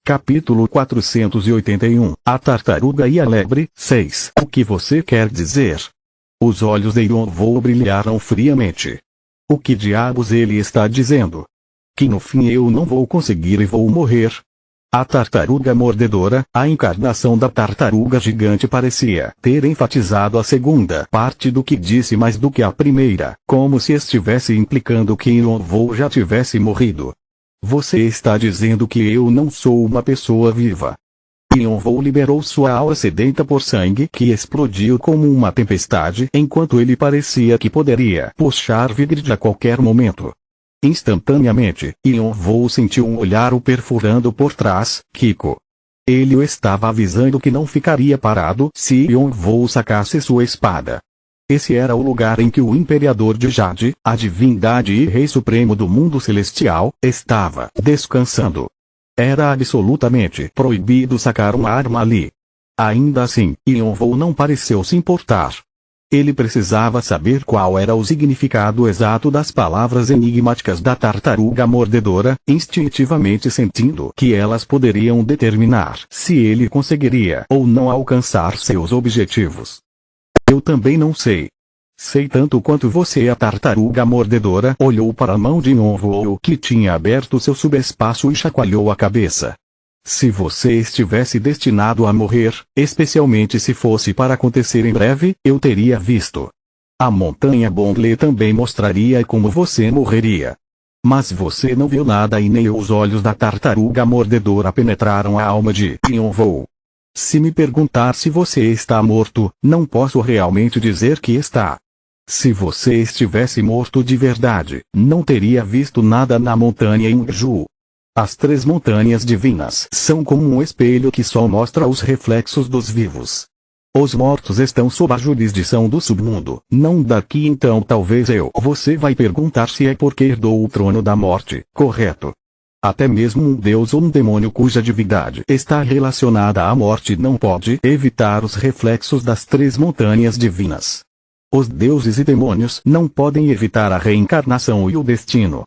Capítulo 481 A Tartaruga e a Lebre 6 O que você quer dizer? Os olhos de Yonvou brilharam friamente. O que diabos ele está dizendo? Que no fim eu não vou conseguir e vou morrer? A tartaruga mordedora, a encarnação da tartaruga gigante, parecia ter enfatizado a segunda parte do que disse mais do que a primeira, como se estivesse implicando que Yonvou já tivesse morrido. Você está dizendo que eu não sou uma pessoa viva. Yonvou liberou sua aura sedenta por sangue que explodiu como uma tempestade enquanto ele parecia que poderia puxar Vigrid a qualquer momento. Instantaneamente, Yonvou sentiu um olhar o perfurando por trás, Kiko. Ele o estava avisando que não ficaria parado se Yonvou sacasse sua espada. Esse era o lugar em que o Imperador de Jade, a divindade e rei supremo do mundo celestial, estava descansando. Era absolutamente proibido sacar uma arma ali. Ainda assim, Yonvou não pareceu se importar. Ele precisava saber qual era o significado exato das palavras enigmáticas da tartaruga mordedora, instintivamente sentindo que elas poderiam determinar se ele conseguiria ou não alcançar seus objetivos. Eu também não sei. Sei tanto quanto você. A tartaruga mordedora olhou para a mão de Yonvou que tinha aberto seu subespaço e chacoalhou a cabeça. Se você estivesse destinado a morrer, especialmente se fosse para acontecer em breve, eu teria visto. A montanha Bondle também mostraria como você morreria. Mas você não viu nada e nem os olhos da tartaruga mordedora penetraram a alma de Yonvou. Se me perguntar se você está morto, não posso realmente dizer que está. Se você estivesse morto de verdade, não teria visto nada na montanha Yunju. As três montanhas divinas são como um espelho que só mostra os reflexos dos vivos. Os mortos estão sob a jurisdição do submundo, não daqui. Então talvez você vai perguntar se é porque herdou o trono da morte, correto? Até mesmo um deus ou um demônio cuja divindade está relacionada à morte não pode evitar os reflexos das três montanhas divinas. Os deuses e demônios não podem evitar a reencarnação e o destino.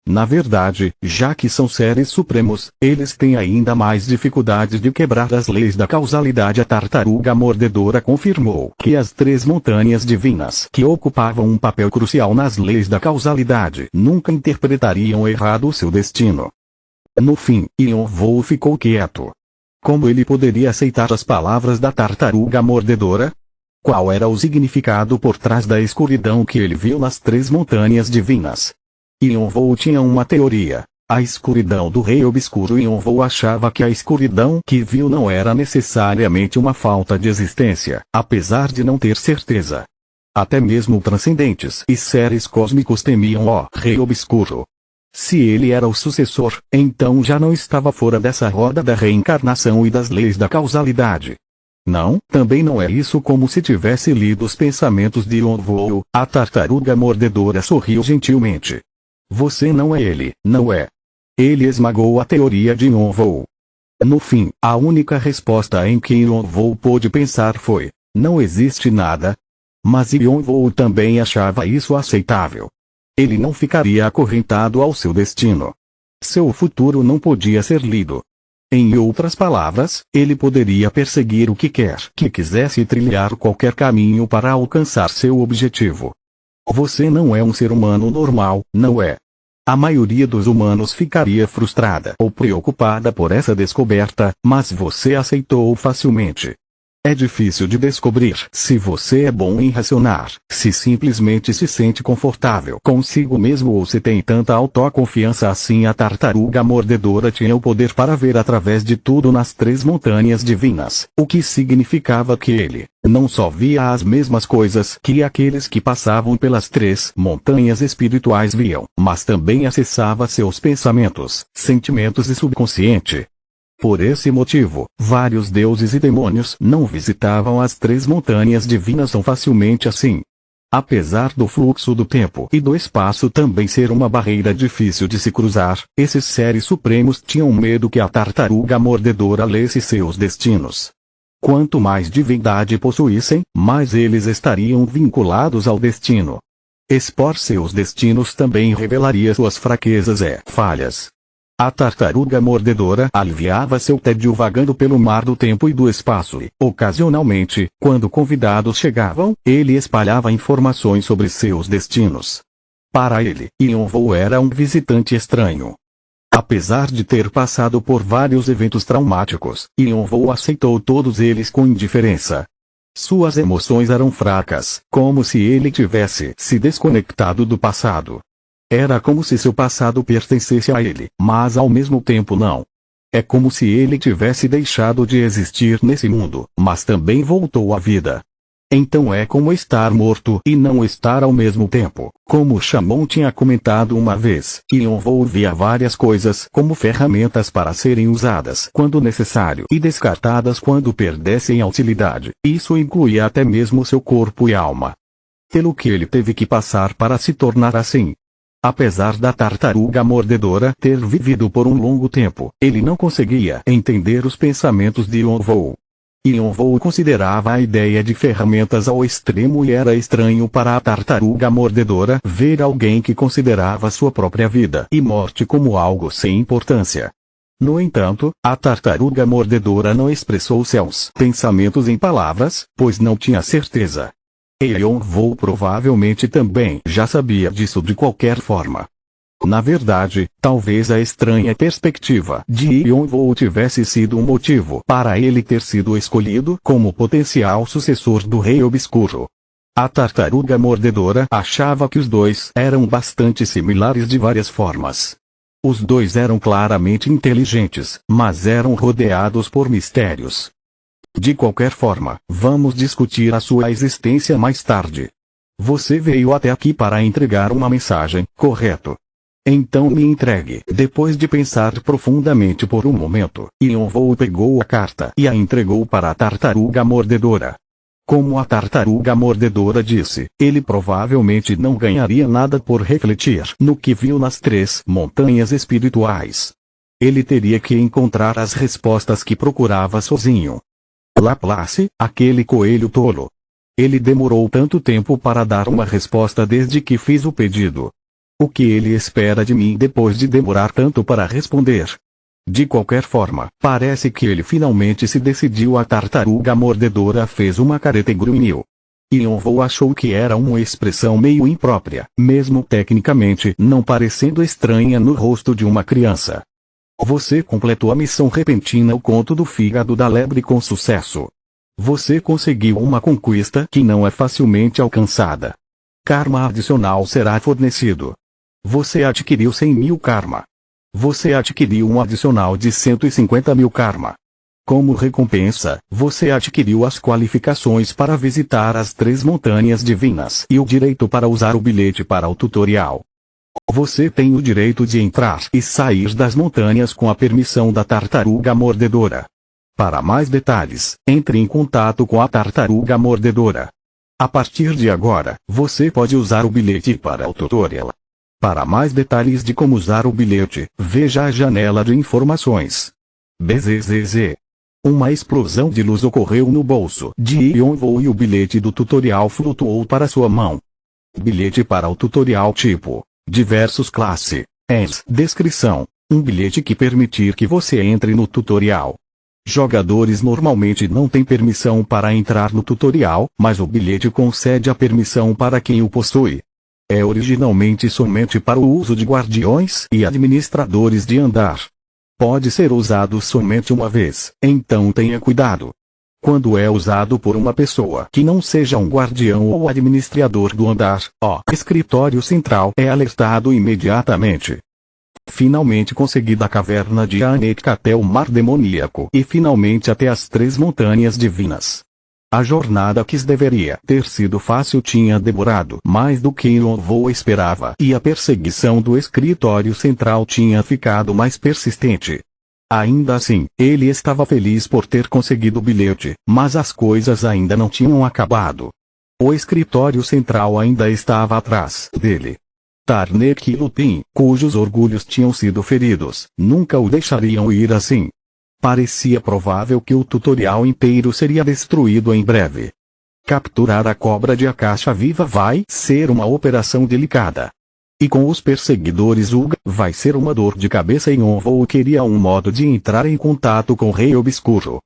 Na verdade, já que são seres supremos, eles têm ainda mais dificuldade de quebrar as leis da causalidade. A tartaruga mordedora confirmou que as três montanhas divinas que ocupavam um papel crucial nas leis da causalidade nunca interpretariam errado o seu destino. No fim, Yonvou ficou quieto. Como ele poderia aceitar as palavras da tartaruga mordedora? Qual era o significado por trás da escuridão que ele viu nas três montanhas divinas? Yonvou tinha uma teoria. A escuridão do rei obscuro. Yonvou achava que a escuridão que viu não era necessariamente uma falta de existência, apesar de não ter certeza. Até mesmo transcendentes e seres cósmicos temiam o rei obscuro. Se ele era o sucessor, então já não estava fora dessa roda da reencarnação e das leis da causalidade. Não, também não é isso. Como se tivesse lido os pensamentos de Yonvou, a tartaruga mordedora sorriu gentilmente. Você não é ele, não é? Ele esmagou a teoria de Yonvou. No fim, a única resposta em que Yonvou pôde pensar foi: não existe nada. Mas Yonvou também achava isso aceitável. Ele não ficaria acorrentado ao seu destino. Seu futuro não podia ser lido. Em outras palavras, ele poderia perseguir o que quer que quisesse e trilhar qualquer caminho para alcançar seu objetivo. Você não é um ser humano normal, não é? A maioria dos humanos ficaria frustrada ou preocupada por essa descoberta, mas você aceitou facilmente. É difícil de descobrir se você é bom em racionar, se simplesmente se sente confortável consigo mesmo ou se tem tanta autoconfiança assim. A tartaruga mordedora tinha o poder para ver através de tudo nas três montanhas divinas, o que significava que ele não só via as mesmas coisas que aqueles que passavam pelas três montanhas espirituais viam, mas também acessava seus pensamentos, sentimentos e subconsciente. Por esse motivo, vários deuses e demônios não visitavam as três montanhas divinas tão facilmente assim. Apesar do fluxo do tempo e do espaço também ser uma barreira difícil de se cruzar, esses seres supremos tinham medo que a tartaruga mordedora lesse seus destinos. Quanto mais divindade possuíssem, mais eles estariam vinculados ao destino. Expor seus destinos também revelaria suas fraquezas e falhas. A tartaruga mordedora aliviava seu tédio vagando pelo mar do tempo e do espaço e, ocasionalmente, quando convidados chegavam, ele espalhava informações sobre seus destinos. Para ele, Yonvou era um visitante estranho. Apesar de ter passado por vários eventos traumáticos, Yonvou aceitou todos eles com indiferença. Suas emoções eram fracas, como se ele tivesse se desconectado do passado. Era como se seu passado pertencesse a ele, mas ao mesmo tempo não. É como se ele tivesse deixado de existir nesse mundo, mas também voltou à vida. Então é como estar morto e não estar ao mesmo tempo, como Chamon tinha comentado uma vez. Yonvou via várias coisas como ferramentas para serem usadas quando necessário e descartadas quando perdessem a utilidade. Isso incluía até mesmo seu corpo e alma. Pelo que ele teve que passar para se tornar assim. Apesar da tartaruga mordedora ter vivido por um longo tempo, ele não conseguia entender os pensamentos de Yonvou. Yonvou considerava a ideia de ferramentas ao extremo e era estranho para a tartaruga mordedora ver alguém que considerava sua própria vida e morte como algo sem importância. No entanto, a tartaruga mordedora não expressou seus pensamentos em palavras, pois não tinha certeza. Yonvou provavelmente também já sabia disso de qualquer forma. Na verdade, talvez a estranha perspectiva de Yonvou tivesse sido um motivo para ele ter sido escolhido como potencial sucessor do Rei Obscuro. A tartaruga mordedora achava que os dois eram bastante similares de várias formas. Os dois eram claramente inteligentes, mas eram rodeados por mistérios. De qualquer forma, vamos discutir a sua existência mais tarde. Você veio até aqui para entregar uma mensagem, correto? Então me entregue. Depois de pensar profundamente por um momento, Yonvou pegou a carta e a entregou para a tartaruga mordedora. Como a tartaruga mordedora disse, ele provavelmente não ganharia nada por refletir no que viu nas 3 montanhas espirituais. Ele teria que encontrar as respostas que procurava sozinho. Laplace, aquele coelho tolo. Ele demorou tanto tempo para dar uma resposta desde que fiz o pedido. O que ele espera de mim depois de demorar tanto para responder? De qualquer forma, parece que ele finalmente se decidiu. A tartaruga mordedora fez uma careta e grunhiu. Yonvou achou que era uma expressão meio imprópria, mesmo tecnicamente não parecendo estranha no rosto de uma criança. Você completou a missão repentina O Conto do Fígado da Lebre com sucesso. Você conseguiu uma conquista que não é facilmente alcançada. Karma adicional será fornecido. Você adquiriu 100.000 karma. Você adquiriu um adicional de 150.000 karma. Como recompensa, você adquiriu as qualificações para visitar as 3 montanhas divinas e o direito para usar o bilhete para o tutorial. Você tem o direito de entrar e sair das montanhas com a permissão da tartaruga mordedora. Para mais detalhes, entre em contato com a tartaruga mordedora. A partir de agora, você pode usar o bilhete para o tutorial. Para mais detalhes de como usar o bilhete, veja a janela de informações. BZZZ. Uma explosão de luz ocorreu no bolso de Yonvou e o bilhete do tutorial flutuou para sua mão. Bilhete para o tutorial tipo. Diversos classe. ENS. Descrição. Um bilhete que permitir que você entre no tutorial. Jogadores normalmente não têm permissão para entrar no tutorial, mas o bilhete concede a permissão para quem o possui. É originalmente somente para o uso de guardiões e administradores de andar. Pode ser usado somente uma vez, então tenha cuidado. Quando é usado por uma pessoa que não seja um guardião ou administrador do andar, o escritório central é alertado imediatamente. Finalmente consegui da caverna de Anetka até o mar demoníaco e finalmente até as 3 montanhas divinas. A jornada que deveria ter sido fácil tinha demorado mais do que Yonvou esperava e a perseguição do escritório central tinha ficado mais persistente. Ainda assim, ele estava feliz por ter conseguido o bilhete, mas as coisas ainda não tinham acabado. O escritório central ainda estava atrás dele. Tarnek e Lupin, cujos orgulhos tinham sido feridos, nunca o deixariam ir assim. Parecia provável que o tutorial inteiro seria destruído em breve. Capturar a cobra de Akasha viva vai ser uma operação delicada. E com os perseguidores Uga, vai ser uma dor de cabeça. Yonvou queria um modo de entrar em contato com o Rei Obscuro.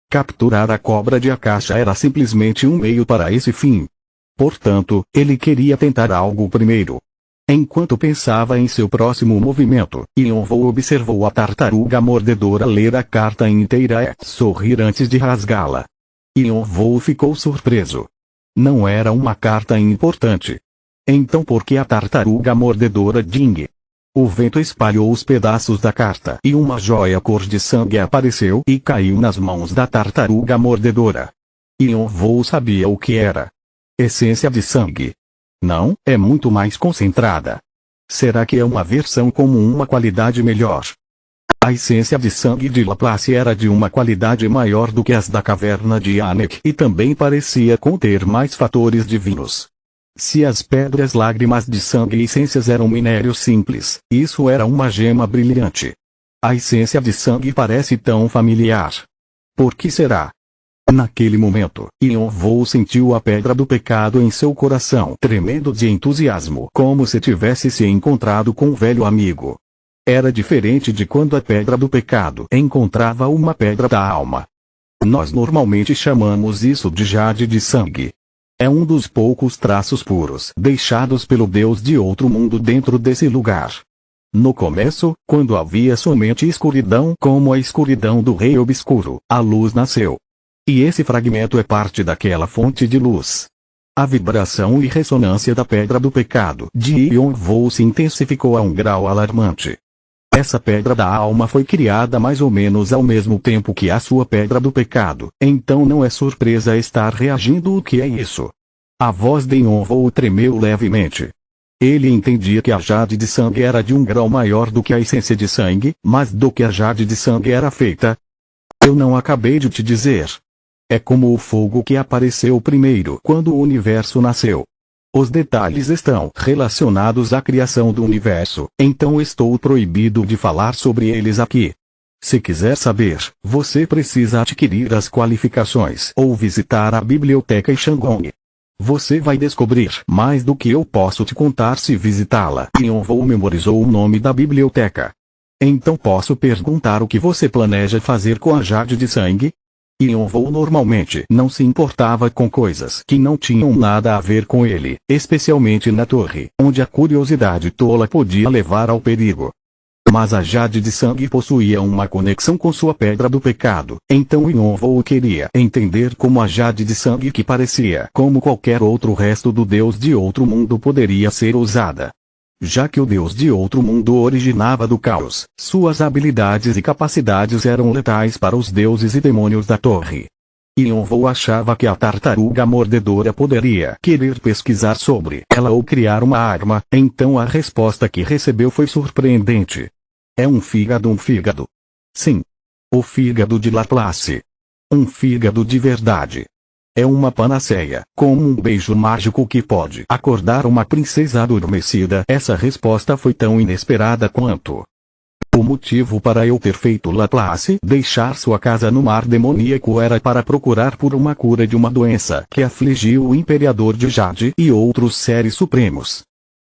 Capturar a cobra de Akasha era simplesmente um meio para esse fim. Portanto, ele queria tentar algo primeiro. Enquanto pensava em seu próximo movimento, Yonvou observou a tartaruga mordedora ler a carta inteira e sorrir antes de rasgá-la. Yonvou ficou surpreso. Não era uma carta importante. Então por que a tartaruga mordedora Ding? O vento espalhou os pedaços da carta e uma joia cor de sangue apareceu e caiu nas mãos da tartaruga mordedora. Yonvou sabia o que era. Essência de sangue. Não, é muito mais concentrada. Será que é uma versão com uma qualidade melhor? A essência de sangue de Laplace era de uma qualidade maior do que as da caverna de Anek e também parecia conter mais fatores divinos. Se as pedras lágrimas de sangue e essências eram minérios simples, isso era uma gema brilhante. A essência de sangue parece tão familiar. Por que será? Naquele momento, Yonvou sentiu a pedra do pecado em seu coração tremendo de entusiasmo, como se tivesse se encontrado com um velho amigo. Era diferente de quando a pedra do pecado encontrava uma pedra da alma. Nós normalmente chamamos isso de jade de sangue. É um dos poucos traços puros deixados pelo Deus de outro mundo dentro desse lugar. No começo, quando havia somente escuridão como a escuridão do Rei Obscuro, a luz nasceu. E esse fragmento é parte daquela fonte de luz. A vibração e ressonância da pedra do pecado de Yonvou se intensificou a um grau alarmante. Essa pedra da alma foi criada mais ou menos ao mesmo tempo que a sua pedra do pecado, então não é surpresa estar reagindo. O que é isso? A voz de Yonvou tremeu levemente. Ele entendia que a jade de sangue era de um grau maior do que a essência de sangue, mas do que a jade de sangue era feita? Eu não acabei de te dizer. É como o fogo que apareceu primeiro quando o universo nasceu. Os detalhes estão relacionados à criação do universo, então estou proibido de falar sobre eles aqui. Se quiser saber, você precisa adquirir as qualificações ou visitar a biblioteca Shandong. Você vai descobrir mais do que eu posso te contar se visitá-la. Yonvou memorizou o nome da biblioteca. Então posso perguntar o que você planeja fazer com a jade de sangue? Yonvou normalmente não se importava com coisas que não tinham nada a ver com ele, especialmente na torre, onde a curiosidade tola podia levar ao perigo. Mas a jade de sangue possuía uma conexão com sua pedra do pecado, então Yonvou queria entender como a jade de sangue que parecia como qualquer outro resto do Deus de outro mundo poderia ser usada. Já que o Deus de outro mundo originava do caos, suas habilidades e capacidades eram letais para os deuses e demônios da torre. Yonvou achava que a tartaruga mordedora poderia querer pesquisar sobre ela ou criar uma arma, então a resposta que recebeu foi surpreendente. É um fígado. Sim. O fígado de Laplace. Um fígado de verdade. É uma panaceia, como um beijo mágico que pode acordar uma princesa adormecida. Essa resposta foi tão inesperada quanto. O motivo para eu ter feito Laplace deixar sua casa no mar demoníaco era para procurar por uma cura de uma doença que afligiu o Imperador de Jade e outros seres supremos.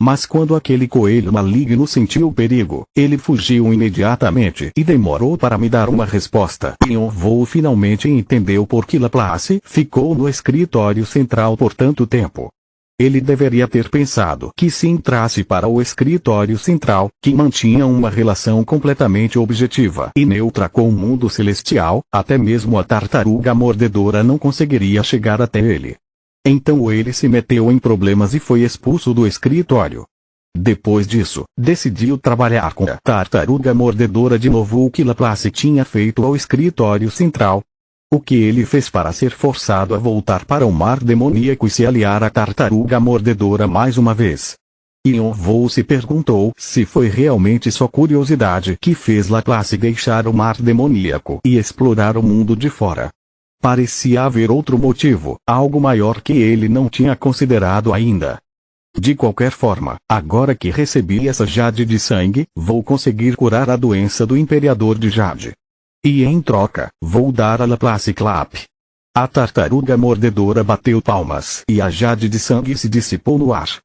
Mas quando aquele coelho maligno sentiu o perigo, ele fugiu imediatamente e demorou para me dar uma resposta. Yonvou finalmente entendeu por que Laplace ficou no escritório central por tanto tempo. Ele deveria ter pensado que se entrasse para o escritório central, que mantinha uma relação completamente objetiva e neutra com o mundo celestial, até mesmo a tartaruga mordedora não conseguiria chegar até ele. Então ele se meteu em problemas e foi expulso do escritório. Depois disso, decidiu trabalhar com a tartaruga mordedora de novo. O que Laplace tinha feito ao escritório central? O que ele fez para ser forçado a voltar para o mar demoníaco e se aliar à tartaruga mordedora mais uma vez? Yonvou se perguntou se foi realmente só curiosidade que fez Laplace deixar o mar demoníaco e explorar o mundo de fora. Parecia haver outro motivo, algo maior que ele não tinha considerado ainda. De qualquer forma, agora que recebi essa jade de sangue, vou conseguir curar a doença do Imperador de Jade. E em troca, vou dar a Laplace Clap. A tartaruga mordedora bateu palmas e a jade de sangue se dissipou no ar.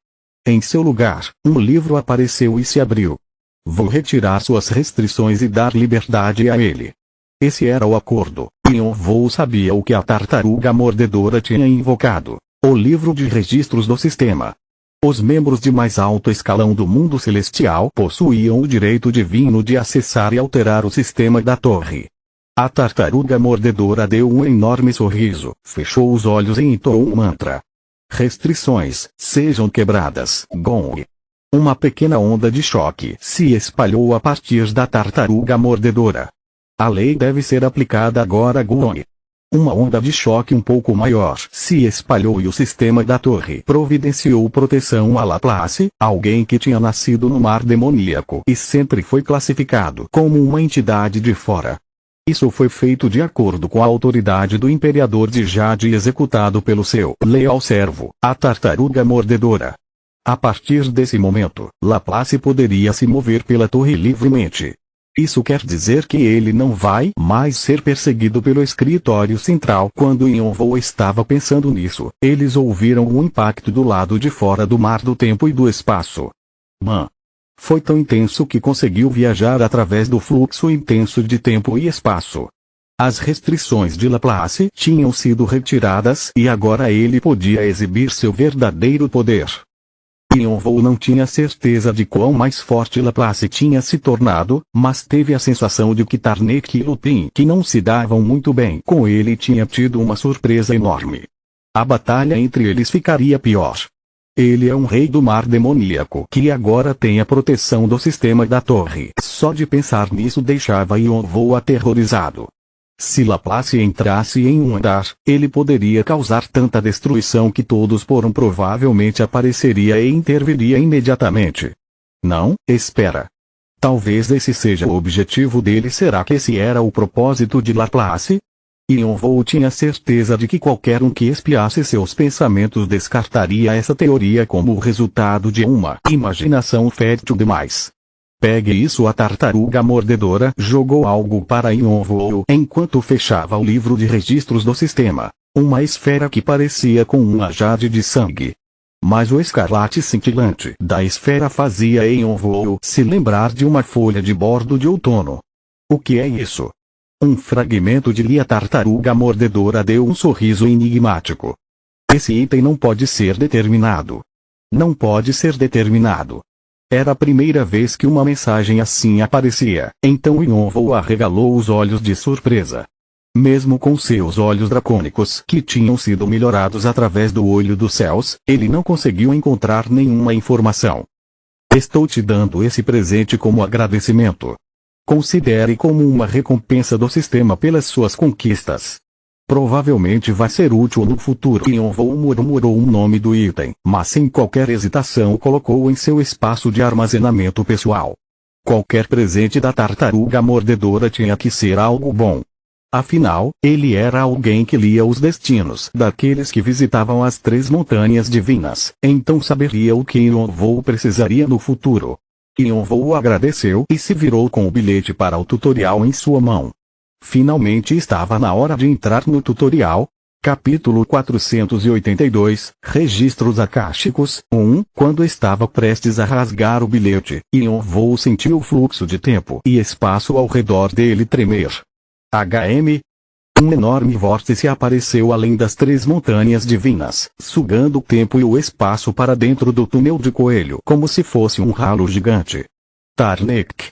Em seu lugar, um livro apareceu e se abriu. Vou retirar suas restrições e dar liberdade a ele. Esse era o acordo. Yonvou sabia o que a tartaruga mordedora tinha invocado: o livro de registros do sistema. Os membros de mais alto escalão do mundo celestial possuíam o direito divino de acessar e alterar o sistema da torre. A tartaruga mordedora deu um enorme sorriso, fechou os olhos e entoou um mantra. Restrições, sejam quebradas, Gong. Uma pequena onda de choque se espalhou a partir da tartaruga mordedora. A lei deve ser aplicada agora, Gong. Uma onda de choque um pouco maior se espalhou e o sistema da torre providenciou proteção a Laplace, alguém que tinha nascido no mar demoníaco e sempre foi classificado como uma entidade de fora. Isso foi feito de acordo com a autoridade do Imperador de Jade e executado pelo seu leal servo, a tartaruga mordedora. A partir desse momento, Laplace poderia se mover pela torre livremente. Isso quer dizer que ele não vai mais ser perseguido pelo escritório central. Quando Yonvou estava pensando nisso, eles ouviram um impacto do lado de fora do mar do tempo e do espaço. Foi tão intenso que conseguiu viajar através do fluxo intenso de tempo e espaço. As restrições de Laplace tinham sido retiradas e agora ele podia exibir seu verdadeiro poder. Yonvou não tinha certeza de quão mais forte Laplace tinha se tornado, mas teve a sensação de que Tarnek e Lupin, que não se davam muito bem com ele, tinha tido uma surpresa enorme. A batalha entre eles ficaria pior. Ele é um rei do mar demoníaco que agora tem a proteção do sistema da torre. Só de pensar nisso deixava Yonvou aterrorizado. Se Laplace entrasse em um andar, ele poderia causar tanta destruição que todos provavelmente apareceria e interviria imediatamente. Não, espera. Talvez esse seja o objetivo dele. Será que esse era o propósito de Laplace? Yonvou tinha certeza de que qualquer um que espiasse seus pensamentos descartaria essa teoria como o resultado de uma imaginação fértil demais. Pegue isso. A tartaruga mordedora jogou algo para Yonvou enquanto fechava o livro de registros do sistema. Uma esfera que parecia com uma jade de sangue. Mas o escarlate cintilante da esfera fazia Yonvou se lembrar de uma folha de bordo de outono. O que é isso? Um fragmento de lã. A tartaruga mordedora deu um sorriso enigmático. Esse item não pode ser determinado. Não pode ser determinado. Era a primeira vez que uma mensagem assim aparecia, então Yonvou arregalou os olhos de surpresa. Mesmo com seus olhos dracônicos que tinham sido melhorados através do olho dos céus, ele não conseguiu encontrar nenhuma informação. Estou te dando esse presente como agradecimento. Considere como uma recompensa do sistema pelas suas conquistas. Provavelmente vai ser útil no futuro. Yonvou murmurou o nome do item, mas sem qualquer hesitação colocou em seu espaço de armazenamento pessoal. Qualquer presente da tartaruga mordedora tinha que ser algo bom. Afinal, ele era alguém que lia os destinos daqueles que visitavam as 3 montanhas divinas, então saberia o que Yonvou precisaria no futuro. Yonvou agradeceu e se virou com o bilhete para o tutorial em sua mão. Finalmente estava na hora de entrar no tutorial. Capítulo 482, Registros Akáshicos. Quando estava prestes a rasgar o bilhete, Yonvou sentiu o fluxo de tempo e espaço ao redor dele tremer. Um enorme vórtice apareceu além das 3 montanhas divinas, sugando o tempo e o espaço para dentro do túnel de coelho como se fosse um ralo gigante. Tarnek.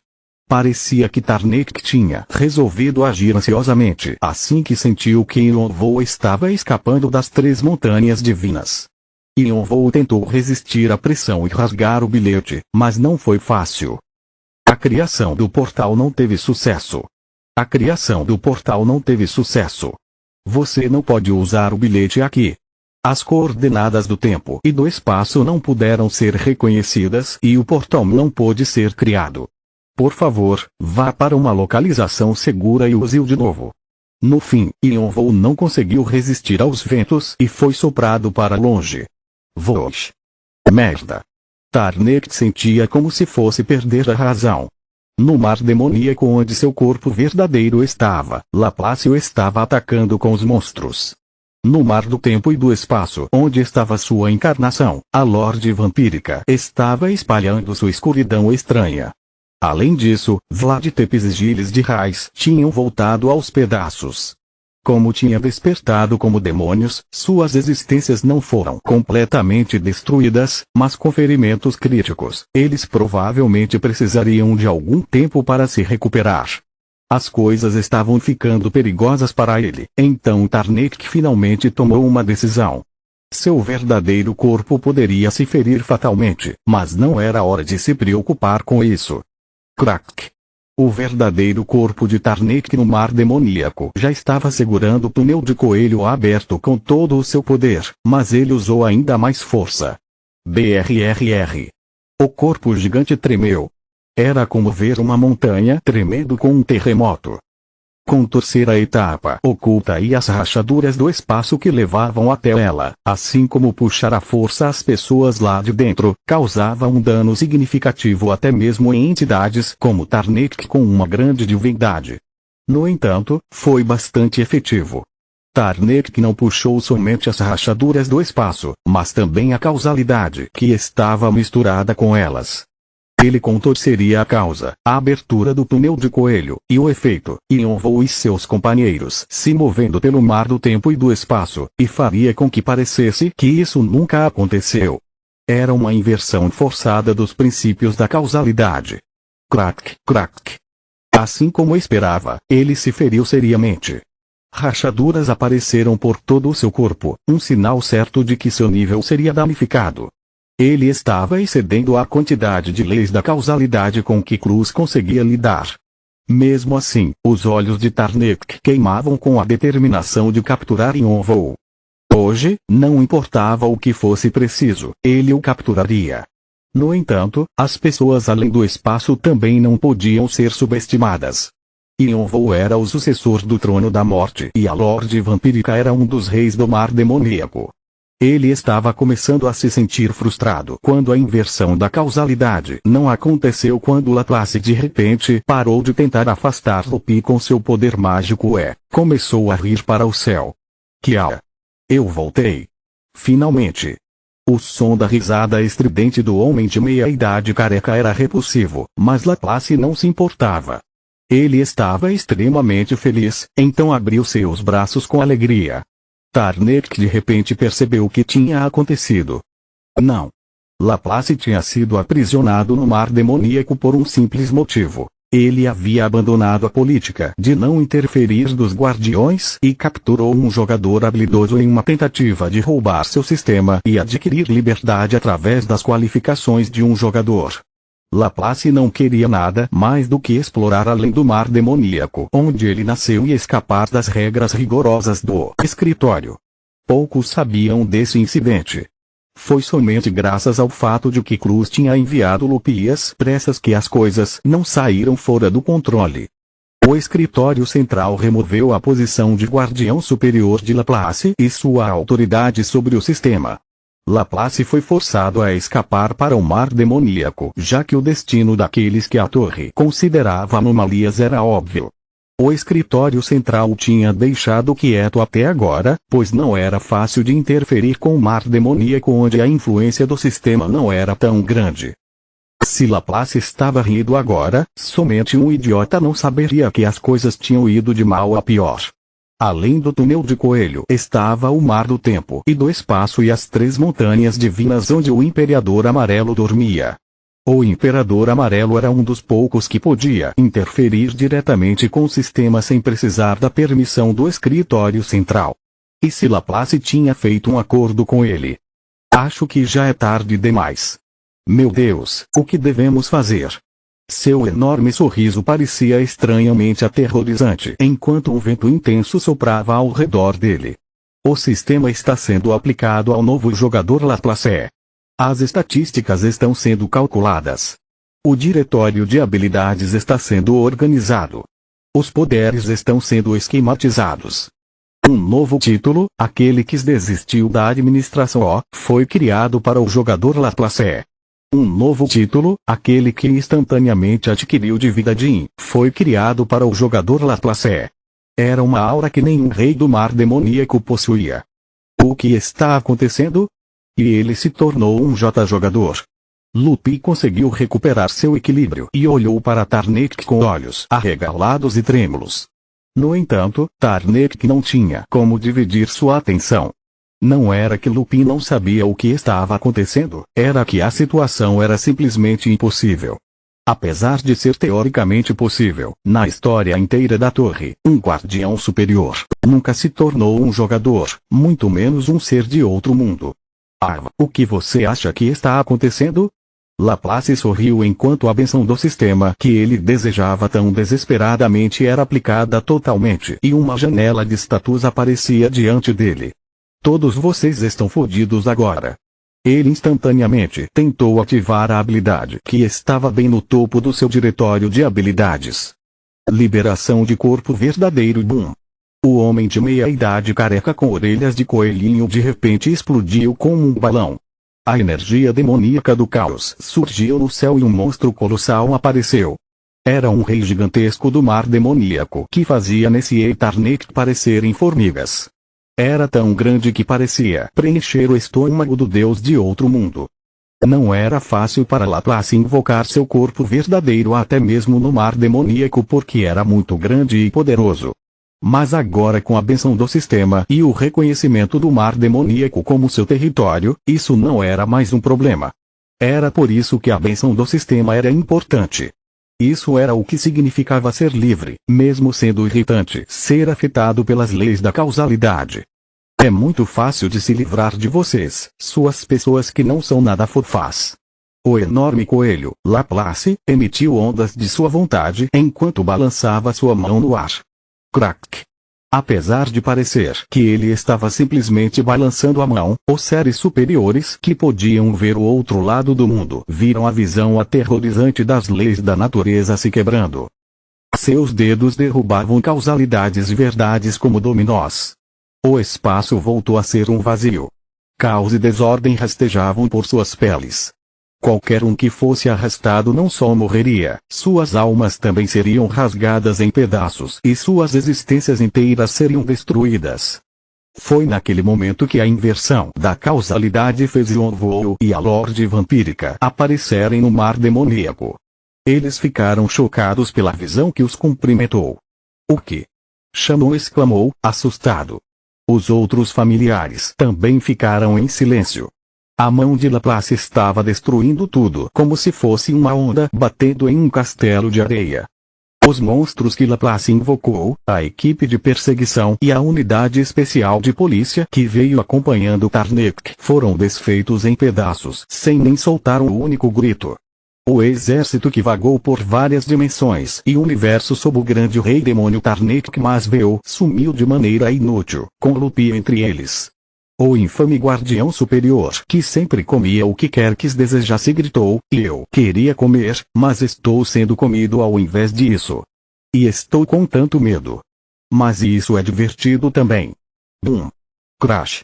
Parecia que Tarnek tinha resolvido agir ansiosamente assim que sentiu que Yonvou estava escapando das 3 montanhas divinas. Yonvou tentou resistir à pressão e rasgar o bilhete, mas não foi fácil. A criação do portal não teve sucesso. A criação do portal não teve sucesso. Você não pode usar o bilhete aqui. As coordenadas do tempo e do espaço não puderam ser reconhecidas e o portal não pôde ser criado. Por favor, vá para uma localização segura e use-o de novo. No fim, Yonvou não conseguiu resistir aos ventos e foi soprado para longe. Voz. Merda. Tarnek sentia como se fosse perder a razão. No mar demoníaco onde seu corpo verdadeiro estava, Laplace o estava atacando com os monstros. No mar do tempo e do espaço onde estava sua encarnação, a Lorde Vampírica estava espalhando sua escuridão estranha. Além disso, Vlad Tepes e Gilles de Rais tinham voltado aos pedaços. Como tinha despertado como demônios, suas existências não foram completamente destruídas, mas com ferimentos críticos. Eles provavelmente precisariam de algum tempo para se recuperar. As coisas estavam ficando perigosas para ele, então Tarnek finalmente tomou uma decisão. Seu verdadeiro corpo poderia se ferir fatalmente, mas não era hora de se preocupar com isso. Crack! O verdadeiro corpo de Tarnek no mar demoníaco já estava segurando o túnel de coelho aberto com todo o seu poder, mas ele usou ainda mais força. Brrr. O corpo gigante tremeu. Era como ver uma montanha tremendo com um terremoto. Contorcer a etapa oculta e as rachaduras do espaço que levavam até ela, assim como puxar à força as pessoas lá de dentro, causava um dano significativo até mesmo em entidades como Tarnek com uma grande divindade. No entanto, foi bastante efetivo. Tarnek não puxou somente as rachaduras do espaço, mas também a causalidade que estava misturada com elas. Ele contorceria a causa, a abertura do túnel de coelho, e o efeito, Yonvou e seus companheiros se movendo pelo mar do tempo e do espaço, e faria com que parecesse que isso nunca aconteceu. Era uma inversão forçada dos princípios da causalidade. Crack, crack. Assim como esperava, ele se feriu seriamente. Rachaduras apareceram por todo o seu corpo, um sinal certo de que seu nível seria danificado. Ele estava excedendo a quantidade de leis da causalidade com que Cruz conseguia lidar. Mesmo assim, os olhos de Tarnek queimavam com a determinação de capturar Yonvou. Hoje, não importava o que fosse preciso, ele o capturaria. No entanto, as pessoas além do espaço também não podiam ser subestimadas. Yonvou era o sucessor do Trono da Morte e a Lorde Vampírica era um dos reis do mar demoníaco. Ele estava começando a se sentir frustrado quando a inversão da causalidade não aconteceu quando Laplace de repente parou de tentar afastar Lupi com seu poder mágico e começou a rir para o céu. Kia! Eu voltei! Finalmente! O som da risada estridente do homem de meia-idade careca era repulsivo, mas Laplace não se importava. Ele estava extremamente feliz, então abriu seus braços com alegria. Tarnek de repente percebeu o que tinha acontecido. Não. Laplace tinha sido aprisionado no mar demoníaco por um simples motivo. Ele havia abandonado a política de não interferir dos guardiões e capturou um jogador habilidoso em uma tentativa de roubar seu sistema e adquirir liberdade através das qualificações de um jogador. Laplace não queria nada mais do que explorar além do mar demoníaco onde ele nasceu e escapar das regras rigorosas do escritório. Poucos sabiam desse incidente. Foi somente graças ao fato de que Cruz tinha enviado Lupias pressas que as coisas não saíram fora do controle. O escritório central removeu a posição de guardião superior de Laplace e sua autoridade sobre o sistema. Laplace foi forçado a escapar para o mar demoníaco, já que o destino daqueles que a torre considerava anomalias era óbvio. O escritório central o tinha deixado quieto até agora, pois não era fácil de interferir com o mar demoníaco onde a influência do sistema não era tão grande. Se Laplace estava rindo agora, somente um idiota não saberia que as coisas tinham ido de mal a pior. Além do túnel de coelho estava o mar do tempo e do espaço e as 3 montanhas divinas onde o Imperador Amarelo dormia. O Imperador Amarelo era um dos poucos que podia interferir diretamente com o sistema sem precisar da permissão do escritório central. E se Laplace tinha feito um acordo com ele? Acho que já é tarde demais. Meu Deus, o que devemos fazer? Seu enorme sorriso parecia estranhamente aterrorizante enquanto um vento intenso soprava ao redor dele. O sistema está sendo aplicado ao novo jogador Laplace. As estatísticas estão sendo calculadas. O diretório de habilidades está sendo organizado. Os poderes estão sendo esquematizados. Um novo título, aquele que desistiu da administração foi criado para o jogador Laplace. Um novo título, aquele que instantaneamente adquiriu dívida Jin, foi criado para o jogador Laplace. Era uma aura que nenhum rei do mar demoníaco possuía. O que está acontecendo? E ele se tornou um jogador. Lupin conseguiu recuperar seu equilíbrio e olhou para Tarnek com olhos arregalados e trêmulos. No entanto, Tarnek não tinha como dividir sua atenção. Não era que Lupin não sabia o que estava acontecendo, era que a situação era simplesmente impossível. Apesar de ser teoricamente possível, na história inteira da torre, um guardião superior nunca se tornou um jogador, muito menos um ser de outro mundo. O que você acha que está acontecendo? Laplace sorriu enquanto a benção do sistema que ele desejava tão desesperadamente era aplicada totalmente e uma janela de status aparecia diante dele. Todos vocês estão fodidos agora. Ele instantaneamente tentou ativar a habilidade que estava bem no topo do seu diretório de habilidades. Liberação de corpo verdadeiro. Boom. O homem de meia-idade careca com orelhas de coelhinho de repente explodiu como um balão. A energia demoníaca do caos surgiu no céu e um monstro colossal apareceu. Era um rei gigantesco do mar demoníaco que fazia Nessie e Tarnek parecerem formigas. Era tão grande que parecia preencher o estômago do deus de outro mundo. Não era fácil para Laplace invocar seu corpo verdadeiro até mesmo no mar demoníaco porque era muito grande e poderoso. Mas agora com a benção do sistema e o reconhecimento do mar demoníaco como seu território, isso não era mais um problema. Era por isso que a benção do sistema era importante. Isso era o que significava ser livre, mesmo sendo irritante ser afetado pelas leis da causalidade. É muito fácil de se livrar de vocês, suas pessoas que não são nada fofás. O enorme coelho, Laplace, emitiu ondas de sua vontade enquanto balançava sua mão no ar. Crack. Apesar de parecer que ele estava simplesmente balançando a mão, os seres superiores que podiam ver o outro lado do mundo viram a visão aterrorizante das leis da natureza se quebrando. Seus dedos derrubavam causalidades e verdades como dominós. O espaço voltou a ser um vazio. Caos e desordem rastejavam por suas peles. Qualquer um que fosse arrastado não só morreria, suas almas também seriam rasgadas em pedaços e suas existências inteiras seriam destruídas. Foi naquele momento que a inversão da causalidade fez Yonvoo e a Lorde Vampírica aparecerem no mar demoníaco. Eles ficaram chocados pela visão que os cumprimentou. O que? Chamou exclamou, assustado. Os outros familiares também ficaram em silêncio. A mão de Laplace estava destruindo tudo como se fosse uma onda batendo em um castelo de areia. Os monstros que Laplace invocou, a equipe de perseguição e a unidade especial de polícia que veio acompanhando Tarnek foram desfeitos em pedaços sem nem soltar um único grito. O exército que vagou por várias dimensões e universos sob o grande rei demônio Tarnek Masveu sumiu de maneira inútil, com Lupin entre eles. O infame guardião superior que sempre comia o que quer que desejasse gritou, eu queria comer, mas estou sendo comido ao invés disso. E estou com tanto medo. Mas isso é divertido também. Boom. Crash.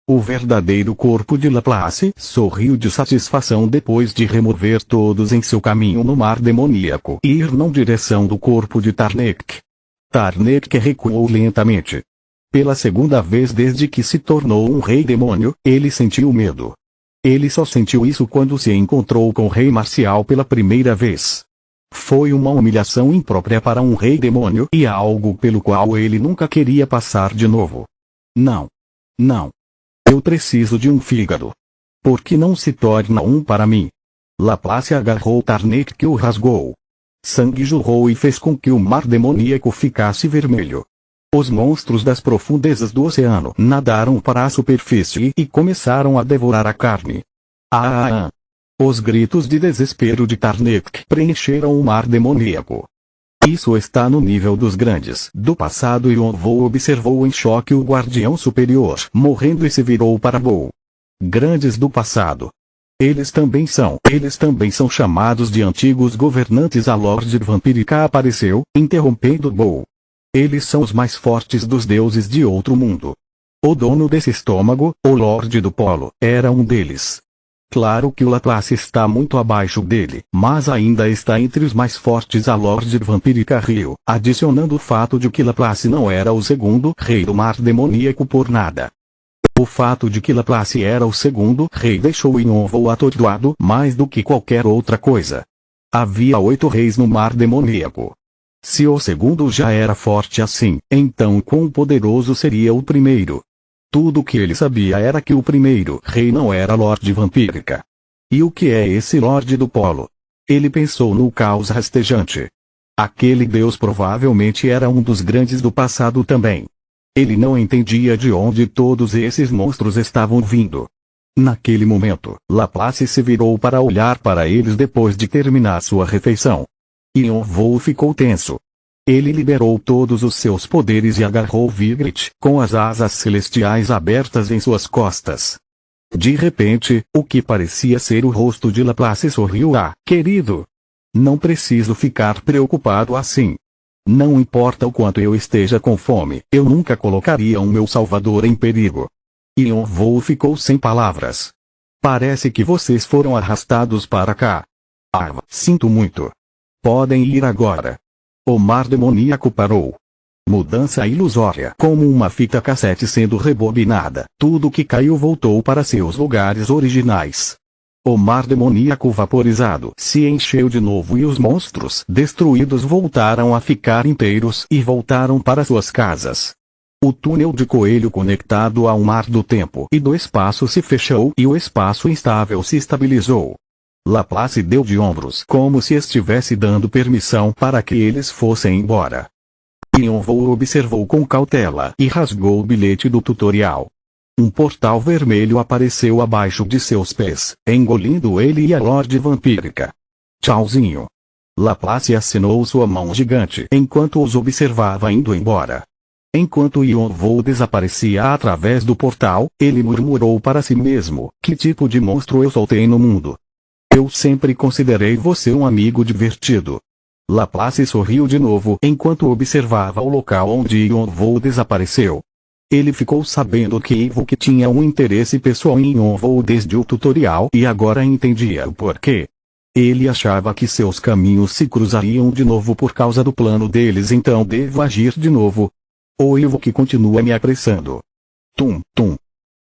O verdadeiro corpo de Laplace sorriu de satisfação depois de remover todos em seu caminho no mar demoníaco e ir na direção do corpo de Tarnek. Tarnek recuou lentamente. Pela segunda vez desde que se tornou um rei demônio, ele sentiu medo. Ele só sentiu isso quando se encontrou com o rei marcial pela primeira vez. Foi uma humilhação imprópria para um rei demônio e algo pelo qual ele nunca queria passar de novo. Não. Não. Eu preciso de um fígado. Por que não se torna um para mim? Laplace agarrou Tarnek que o rasgou. Sangue jorrou e fez com que o mar demoníaco ficasse vermelho. Os monstros das profundezas do oceano nadaram para a superfície e começaram a devorar a carne. Os gritos de desespero de Tarnek preencheram o mar demoníaco. Isso está no nível dos grandes do passado e Yonvoo observou em choque o guardião superior morrendo e se virou para Bow. Grandes do passado. Eles também são chamados de antigos governantes. A Lorde Vampírica apareceu, interrompendo Bow. Eles são os mais fortes dos deuses de outro mundo. O dono desse estômago, o Lorde do Polo, era um deles. Claro que o Laplace está muito abaixo dele, mas ainda está entre os mais fortes. A Lorde Vampírica riu, adicionando o fato de que Laplace não era o segundo rei do mar demoníaco por nada. O fato de que Laplace era o segundo rei deixou Yonville atordoado mais do que qualquer outra coisa. Havia 8 reis no mar demoníaco. Se o segundo já era forte assim, então quão poderoso seria o primeiro? Tudo o que ele sabia era que o primeiro rei não era Lorde Vampírica. E o que é esse Lorde do Polo? Ele pensou no caos rastejante. Aquele deus provavelmente era um dos grandes do passado também. Ele não entendia de onde todos esses monstros estavam vindo. Naquele momento, Laplace se virou para olhar para eles depois de terminar sua refeição. Yonville ficou tenso. Ele liberou todos os seus poderes e agarrou Vigret, com as asas celestiais abertas em suas costas. De repente, o que parecia ser o rosto de Laplace sorriu. Ah, querido! Não preciso ficar preocupado assim. Não importa o quanto eu esteja com fome, eu nunca colocaria o meu salvador em perigo. Yonville ficou sem palavras. Parece que vocês foram arrastados para cá. Ah, sinto muito. Podem ir agora. O mar demoníaco parou. Mudança ilusória. Como uma fita cassete sendo rebobinada, tudo que caiu voltou para seus lugares originais. O mar demoníaco vaporizado se encheu de novo e os monstros destruídos voltaram a ficar inteiros e voltaram para suas casas. O túnel de coelho conectado ao mar do tempo e do espaço se fechou e o espaço instável se estabilizou. Laplace deu de ombros como se estivesse dando permissão para que eles fossem embora. Yonville observou com cautela e rasgou o bilhete do tutorial. Um portal vermelho apareceu abaixo de seus pés, engolindo ele e a Lorde Vampírica. Tchauzinho. Laplace assinou sua mão gigante enquanto os observava indo embora. Enquanto Yonville desaparecia através do portal, ele murmurou para si mesmo: que tipo de monstro eu soltei no mundo? Eu sempre considerei você um amigo divertido. Laplace sorriu de novo enquanto observava o local onde Yonville desapareceu. Ele ficou sabendo que Ivuk tinha um interesse pessoal em Yonville desde o tutorial e agora entendia o porquê. Ele achava que seus caminhos se cruzariam de novo por causa do plano deles, então devo agir de novo. O Ivuk continua me apressando. Tum, tum.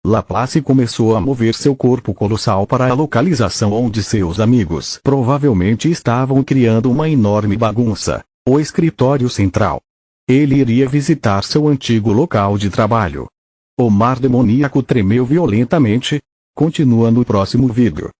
Laplace começou a mover seu corpo colossal para a localização onde seus amigos provavelmente estavam criando uma enorme bagunça, o escritório central. Ele iria visitar seu antigo local de trabalho. O mar demoníaco tremeu violentamente. Continua no próximo vídeo.